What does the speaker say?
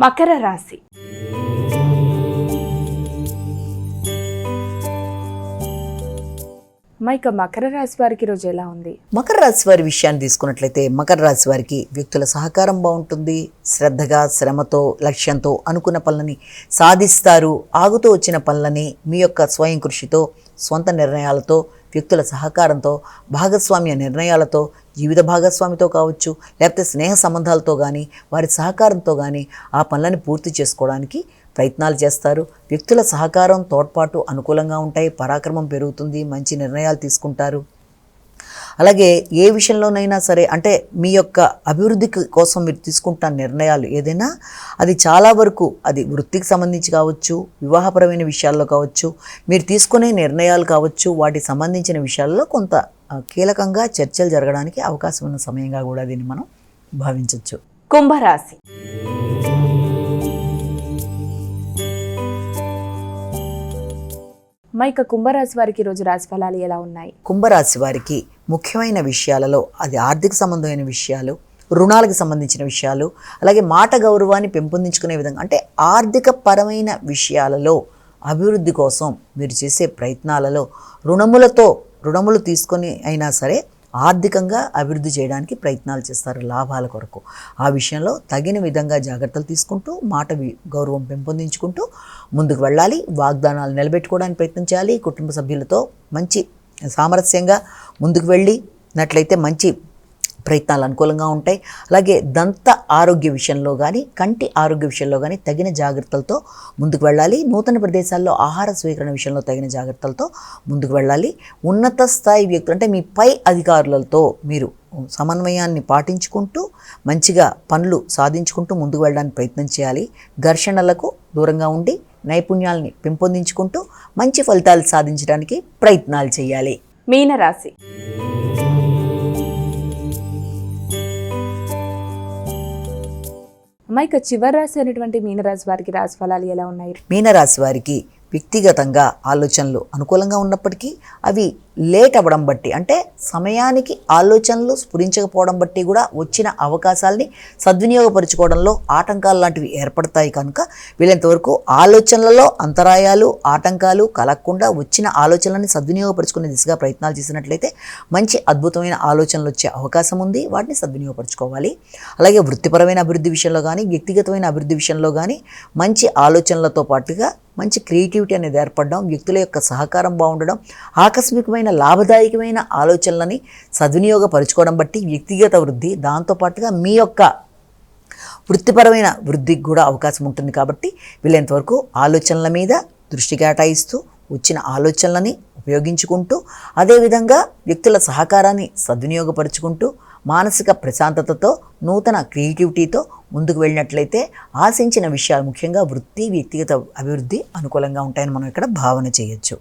మకర రాశి. ఇక మకర రాశి వారికి రోజు ఎలా ఉంది? మకర రాశి వారి విషయాన్ని తీసుకున్నట్లయితే మకర రాశి వారికి వ్యక్తుల సహకారం బాగుంటుంది. శ్రద్ధగా, శ్రమతో, లక్ష్యంతో అనుకున్న పనులని సాధిస్తారు. ఆగుతూ వచ్చిన పనులని మీ యొక్క స్వయం కృషితో, స్వంత నిర్ణయాలతో, వ్యక్తుల సహకారంతో, భాగస్వామ్య నిర్ణయాలతో, జీవిత భాగస్వామితో కావచ్చు, లేకపోతే స్నేహ సంబంధాలతో కానీ, వారి సహకారంతో కానీ ఆ పనులను పూర్తి చేసుకోవడానికి ప్రయత్నాలు చేస్తారు. వ్యక్తుల సహకారం, తోడ్పాటు అనుకూలంగా ఉంటాయి. పరాక్రమం పెరుగుతుంది. మంచి నిర్ణయాలు తీసుకుంటారు. అలాగే ఏ విషయంలోనైనా సరే, అంటే మీ యొక్క అభివృద్ధి కోసం మీరు తీసుకుంటున్న నిర్ణయాలు ఏదైనా అది చాలా వరకు అది వృత్తికి సంబంధించి కావచ్చు, వివాహపరమైన విషయాల్లో కావచ్చు, మీరు తీసుకునే నిర్ణయాలు కావచ్చు, వాటికి సంబంధించిన విషయాల్లో కొంత కీలకంగా చర్చలు జరగడానికి అవకాశం ఉన్న సమయంగా కూడా దీన్ని మనం భావించవచ్చు. కుంభరాశి. ఇక కుంభరాశి వారికి రోజు రాశి ఫలాలు ఎలా ఉన్నాయి? కుంభరాశి వారికి ముఖ్యమైన విషయాలలో అది ఆర్థిక సంబంధమైన విషయాలు, రుణాలకు సంబంధించిన విషయాలు, అలాగే మాట గౌరవాన్ని పెంపొందించుకునే విధంగా, అంటే ఆర్థిక పరమైన విషయాలలో అభివృద్ధి కోసం మీరు చేసే ప్రయత్నాలలో రుణములు తీసుకొని అయినా సరే ఆర్థికంగా అభివృద్ధి చేయడానికి ప్రయత్నాలు చేస్తారు లాభాల కొరకు. ఆ విషయంలో తగిన విధంగా జాగ్రత్తలు తీసుకుంటూ మాట గౌరవం పెంపొందించుకుంటూ ముందుకు వెళ్ళాలి. వాగ్దానాలు నిలబెట్టుకోవడానికి ప్రయత్నం చేయాలి. కుటుంబ సభ్యులతో మంచి సామరస్యంగా ముందుకు వెళ్ళినట్లయితే మంచి ప్రయత్నాలు అనుకూలంగా ఉంటాయి. అలాగే దంత ఆరోగ్య విషయంలో కానీ, కంటి ఆరోగ్య విషయంలో కానీ తగిన జాగ్రత్తలతో ముందుకు వెళ్ళాలి. నూతన ప్రదేశాల్లో ఆహార స్వీకరణ విషయంలో తగిన జాగ్రత్తలతో ముందుకు వెళ్ళాలి. ఉన్నత స్థాయి వ్యక్తులు, అంటే మీ పై అధికారులతో మీరు సమన్వయాన్ని పాటించుకుంటూ మంచిగా పనులు సాధించుకుంటూ ముందుకు వెళ్ళడానికి ప్రయత్నం చేయాలి. ఘర్షణలకు దూరంగా ఉండి నైపుణ్యాలని పెంపొందించుకుంటూ మంచి ఫలితాలు సాధించడానికి ప్రయత్నాలు చేయాలి. మీనరాశి. ఇక చివరి రాశి అయినటువంటి మీనరాశి వారికి రాశి ఫలాలు ఎలా ఉన్నాయి? మీనరాశి వారికి వ్యక్తిగతంగా ఆలోచనలు అనుకూలంగా ఉన్నప్పటికీ అవి లేట్ అవ్వడం బట్టి, అంటే సమయానికి ఆలోచనలు స్ఫురించకపోవడం బట్టి కూడా వచ్చిన అవకాశాలని సద్వినియోగపరుచుకోవడంలో ఆటంకాలు లాంటివి ఏర్పడతాయి. కనుక వీళ్ళంతవరకు ఆలోచనలలో అంతరాయాలు, ఆటంకాలు కలగకుండా వచ్చిన ఆలోచనలని సద్వినియోగపరుచుకునే దిశగా ప్రయత్నాలు చేసినట్లయితే మంచి అద్భుతమైన ఆలోచనలు వచ్చే అవకాశం ఉంది. వాటిని సద్వినియోగపరుచుకోవాలి. అలాగే వృత్తిపరమైన అభివృద్ధి విషయంలో కానీ, వ్యక్తిగతమైన అభివృద్ధి విషయంలో కానీ మంచి ఆలోచనలతో పాటుగా మంచి క్రియేటివిటీ అనేది ఏర్పడడం, వ్యక్తుల యొక్క సహకారం బాగుండడం, ఆకస్మికమైన లాభదాయకమైన ఆలోచనలని సద్వినియోగపరుచుకోవడం బట్టి వ్యక్తిగత వృద్ధి, దాంతోపాటుగా మీ యొక్క వృత్తిపరమైన వృద్ధికి కూడా అవకాశం ఉంటుంది. కాబట్టి వీళ్ళంతవరకు ఆలోచనల మీద దృష్టి కేటాయిస్తూ వచ్చిన ఆలోచనలని ఉపయోగించుకుంటూ, అదేవిధంగా వ్యక్తుల సహకారాన్ని సద్వినియోగపరుచుకుంటూ మానసిక ప్రశాంతతతో, నూతన క్రియేటివిటీతో ముందుకు వెళ్ళినట్లయితే ఆశించిన విషయాలు, ముఖ్యంగా వృత్తి, వ్యక్తిగత అభివృద్ధి అనుకూలంగా ఉంటాయని మనం ఇక్కడ భావన చేయొచ్చు.